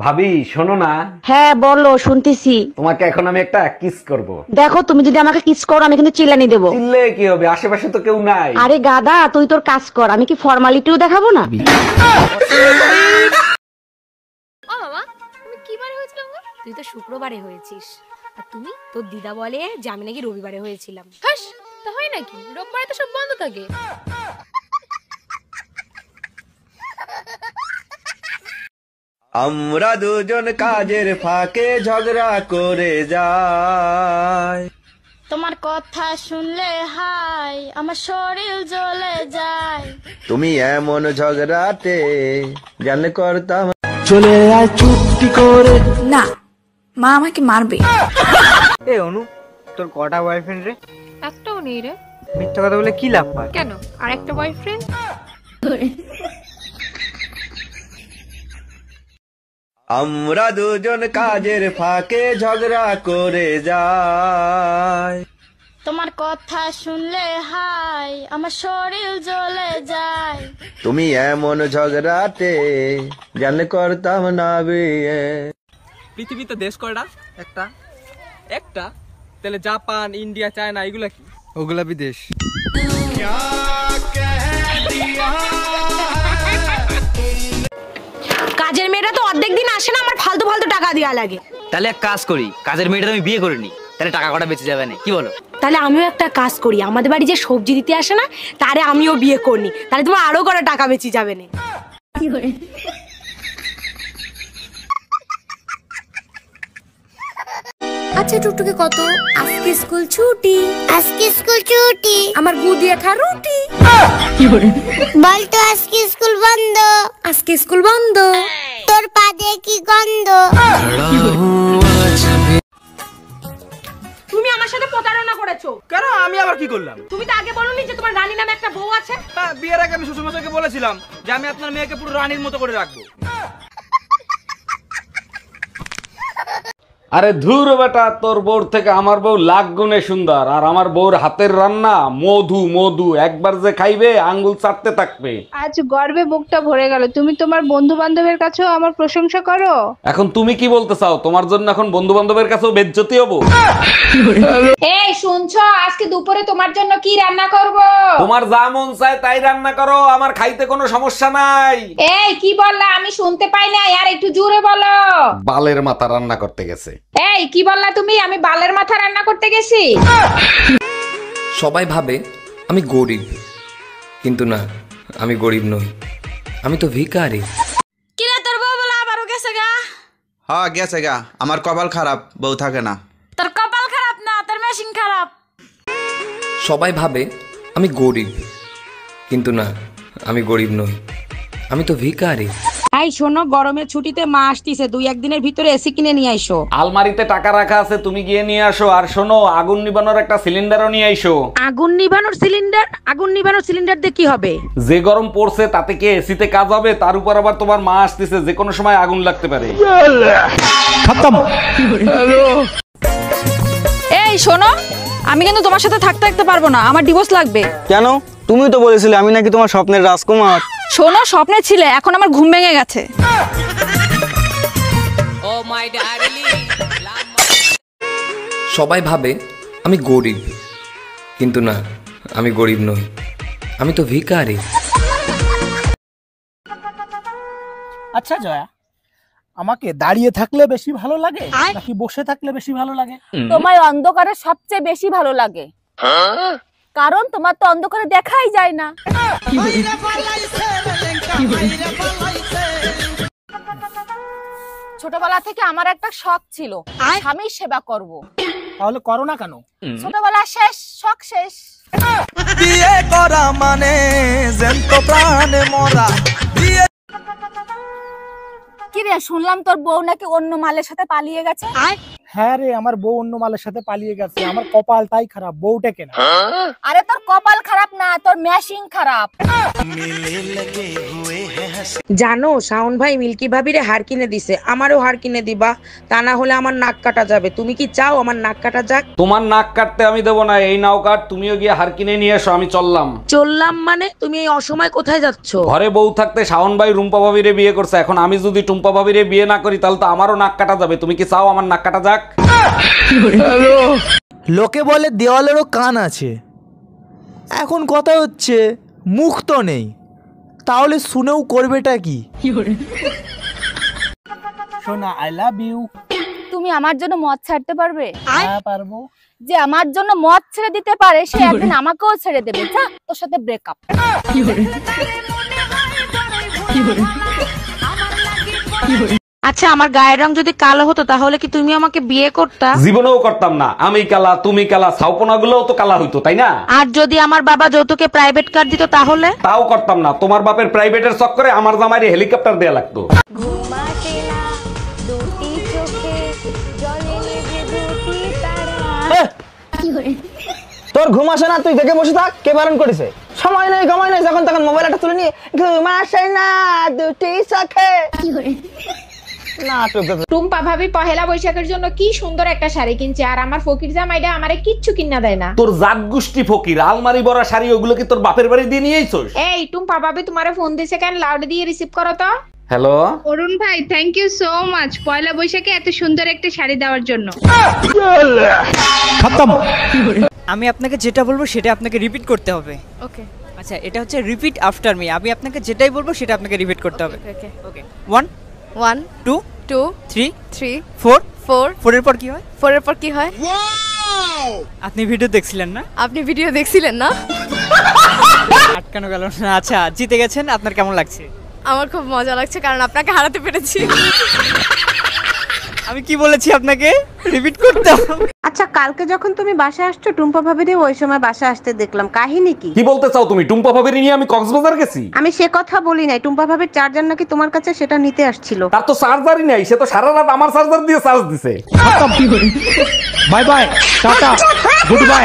ভাবি শোনো না। হ্যাঁ বলো, শুনতেছি। তোমাকে এখন আমি একটা কিস করব। দেখো, তুমি যদি আমাকে কিস করো আমি কিন্তু চিল্লানি দেবো। চিল্লে কি হবে, আশেপাশে তো কেউ নাই। আরে গাদা, তুই তোর কাজ কর, আমি কি ফর্মালিটিও দেখাবো না? ও বাবা, তুমি কি বারে হয়েছিলাম গো? তুই তো শুক্রবারে হয়েছিস, আর তুমি তোর দিদা বলে যে আমি নাকি রবিবারে হয়েছিলাম। হাস, তা হয় নাকি? রোববারে তো সব বন্ধ থাকে। আমরা দুজন কাজের ফাঁকে ঝগড়া করে যাই। তোমার কথা শুনলে হাই আমার শরীর জ্বলে যায়। তুমি এমন ঝগড়াতে জানলে করতাম। চলে আয় চুপটি করে। না, মা আমাকে মারবে। এ অনু, তোর কটা বয়ফ্রেন্ড রে? একটাও নেই রে। মিথ্যা কথা বলে কি লাভ পায়? কেন, আর একটা বয়ফ্রেন্ড? আমরা দুজন কাজের ফাঁকে ঝগড়া করে যাই। তোমার কথা শুনলে হাই আমার শরীর জ্বলে যায়। তুমি এমন ঝগড়াতে জানলে করতাম না বিয়ে। পৃথিবীতে দেশ কয়টা? একটা। একটা? তাহলে জাপান, ইন্ডিয়া, চায়না এগুলা কি? ওগুলা বিদেশ। কাজের মেয়েরা তো অর্ধেক দিন আসে না, আমার ফালতু ফালতু টাকা দেওয়া লাগে। তাহলে এক কাজ করি, কাজের মেয়েটা আমি বিয়ে করে নি, তাহলে টাকা কটা বেঁচে যাবে না, কি বলো? তাহলে আমিও একটা কাজ করি, আমাদের বাড়ি যে সবজি দিতে আসে না, তারে আমিও বিয়ে করি, তাহলে তোমার আরো কটা টাকা বেঁচে যাবে না। আচ্ছা টুকটুকে কত? আজকে স্কুল ছুটি। আজকে স্কুল ছুটি। আমার গু দিয়ে খা রুটি। বলতো আজকে স্কুল বন্ধ। আজকে স্কুল বন্ধ। তোর পা দিয়ে কি গন্ধ? তুমি আমার সাথে প্রতারণা করেছো। কেন, আমি আবার কি করলাম? তুমি তো আগে বলোনি যে তোমার রানী নামে একটা বউ আছে? হ্যাঁ, বিয়ের আগে আমি শ্বশুরমশাইকে বলেছিলাম যে আমি আপনার মেয়েকে পুরো রানীর মতো করে রাখবো। আরে ধুর বেটা, তোর বউর থেকে আমার বউ লাখ গুণে সুন্দর, আর আমার বউর হাতের রান্না মধু মধু, একবার যে খাইবে আঙ্গুল চাটতে থাকবে। আজ গর্বে বুকটা ভরে গেল। তুমি তোমার বন্ধু বান্ধবের কাছেও আমার প্রশংসা করো। এখন তুমি কি বলতে চাও, তোমার জন্য এখন বন্ধু বান্ধবের কাছেও বেজ্জতি হবো? এই শুনছো, আজকে দুপুরে তোমার জন্য কি রান্না করব? তোমার যা মন চায় তাই রান্না করো, আমার খাইতে কোনো সমস্যা নাই। এই কি বললা, আমি শুনতে পাই না, আর একটু জোরে বলো। বালের মাথা রান্না করতে গেছে। এই কি বললা তুমি? আমি বালের মাথা রান্না করতে গেছি? সবাই ভাবে আমি গরিব, কিন্তু না, আমি গরিব নই, আমি তো ভিখারি। কিরে তোর বউ বলা আবারও গেছে গা? হ্যাঁ গেছে গা, আমার কপাল খারাপ, বউ থাকে না। তোর কপাল খারাপ না, তোর মেশিন খারাপ। সবাই ভাবে আমি গরিব, কিন্তু না, আমি গরিব নই, আমি তো ভিখারি। এই শোনো, গরমের ছুটিতে মা আসতিছে, 2-1 দিনের ভিতরে এসি কিনে নিয়ে আইসো। আলমারিতে টাকা রাখা আছে, তুমি গিয়ে নিয়ে আসো। আর শোনো, আগুন নিবানোর একটা সিলিন্ডারও নিয়ে আইসো। আগুন নিভানোর সিলিন্ডার? আগুন নিভানোর সিলিন্ডার দিয়ে কি হবে? যে গরম পড়ছে তাতে কি এসিতে কাজ হবে? তার উপর আবার তোমার মা আসতেছে, যে কোনো সময় আগুন লাগতে পারে। এই শোনো, আমি কিন্তু তোমার সাথে থাকতে পারবো না, আমার ডিভোর্স লাগবে। কেন? তুমি তো বলেছিলে আমি নাকি তোমার স্বপ্নের রাজকুমার। শোনো, স্বপ্নে ছিলে, এখন আমার ঘুম ভেঙে গেছে। সবাই ভাবে আমি গরিব, কিন্তু না, আমি গরিব নই, আমি তো ভিখারি। আচ্ছা জয়া, আমাকে দাঁড়িয়ে থাকলে বেশি ভালো লাগে নাকি বসে থাকলে বেশি ভালো লাগে? তোমায় অন্ধকারে সবচেয়ে বেশি ভালো লাগে, কারণ তোমার তো অন্ধকারে দেখাই যায় না। ছোটবেলা থেকে আমার একটা শখ ছিল, স্বামীর সেবা করব। তাহলে করো না কেন? ছোটবেলা শেষ, শখ শেষ। বিয়ে করা মানে জ্যান্ত প্রাণে মরা। কি রে, শুনলাম তোর বউ নাকি অন্য মালের সাথে পালিয়ে গেছে? হ্যাঁ রে, আমার বউ অন্য মালের সাথে পালিয়ে গেছে। আমার কপালটাই খারাপ, বউটা কেনা। আরে তোর কপাল খারাপ না, তোর মেশিন খারাপ। মিলে লগে হুয়ে জানো শাওন ভাই মিল্কি ভাবিরে হার কিনে দিছে, আমারও হার কিনে দিবা, তা না হলে আমার নাক কাটা যাবে। তুমি কি চাও আমার নাক কাটা যাক? তোমার নাক কাটতে আমি দেবো না, এই নাও কাট, তুমিও গিয়ে হার কিনে নিয়ে এসো, আমি চললাম। চললাম মানে? তুমি এই অসময় কোথায় যাচ্ছ? ঘরে বউ থাকতে শাওন ভাই রুম্পা ভাবিরে বিয়ে করছে, এখন আমি যদি টুম্পা ভাবিরে বিয়ে না করি তাহলে তো আমারও নাক কাটা যাবে। তুমি কি চাও আমার নাক কাটা যাক? লোকে বলে দেওয়ালেরও কান আছে, এখন কথা হচ্ছে মুখ তো নেই, তাহলে শুনেও করবেটা কি? সোনা আই লাভ ইউ। তুমি আমার জন্য মদ ছাড়তে পারবে? হ্যাঁ পারবো। যে আমার জন্য মদ ছেড়ে দিতে পারে সে একদিন আমাকেও ছেড়ে দেবে। যা, তোর সাথে ব্রেকআপ। আচ্ছা, আমার গায়ের রং যদি কালো হতো তাহলে কি তুমি আমাকে বিয়ে করতা? জীবনেও করতাম না। আমি কালা, তুমি কালা, ছাউপনা গুলোও তো কালা হইতো, তাই না? আর যদি আমার বাবা যৌতুকে প্রাইভেট কার দিত তাহলে? তাও করতাম না। তোমার বাপের প্রাইভেটের চক্করে আমার জামাইরে হেলিকপ্টার দেয়া লাগতো। তোর ঘুম আসে না, তুই দেখে বসে থাক। কে বারণ করেছে? সময় নেই, সময় নেই, যখন তখন মোবাইলটা তুলে নিয়ে ঘুম আসে না দুটি চোখে। টুম্পা ভাবি পহেলা বৈশাখের জন্য কি সুন্দর একটা শাড়ি কিনছে, আর আমার ফকির জামাইটা আমারে কিচ্ছু কিনা দেয় না। তোর জাত গোষ্ঠী ফকির, আলমারি ভরা শাড়ি ওগুলো কি তোর বাপের বাড়ি দিয়ে নিয়ে আইছস? এই টুম্পা ভাবি তোমারে ফোন দিছে কেন? লাউড দিয়ে রিসিভ করো তো। হ্যালো অরুণ ভাই, থ্যাংক ইউ সো মাচ পয়লা বৈশাখে এত সুন্দর একটা শাড়ি দেওয়ার জন্য। আমি আপনাকে যেটা বলবো সেটা আপনাকে রিপিট করতে হবে। ওকে। আচ্ছা, এটা হচ্ছে রিপিট আফটার মি। আমি আপনাকে যেটাই বলবো সেটা আপনাকে রিপিট করতে হবে। ওকে ওকে। 1 1 2 2 3 3 4 4 4 এর পর কি হয়? 4 এর পর কি হয়? আপনি ভিডিও দেখছিলেন না? আপনি ভিডিও দেখছিলেন না? আটকানো গেল না। আচ্ছা, জিতে গেছেন, আপনার কেমন লাগছে? আমার খুব মজা লাগছে কারণ আপনাকে হারাতে পেরেছি। আমি কি বলেছি আপনাকে রিপিট করতে হবে? আচ্ছা, কালকে যখন তুমি বাসা আসছো টুম্পা ভাবিরে ওই সময় বাসা আসতে দেখলাম, কাহিনী কি? কি বলতে চাও তুমি? টুম্পা ভাবিরে নিয়ে আমি কক্সবাজার গেছি? আমি সে কথা বলি নাই, টুম্পা ভাবির চার্জার নাকি তোমার কাছে, সেটা নিতে আসছিল। তার তো চার্জারই নাই, সে তো সারা রাত আমার চার্জার দিয়ে চার্জ দিছে। Bye bye, tata, good bye.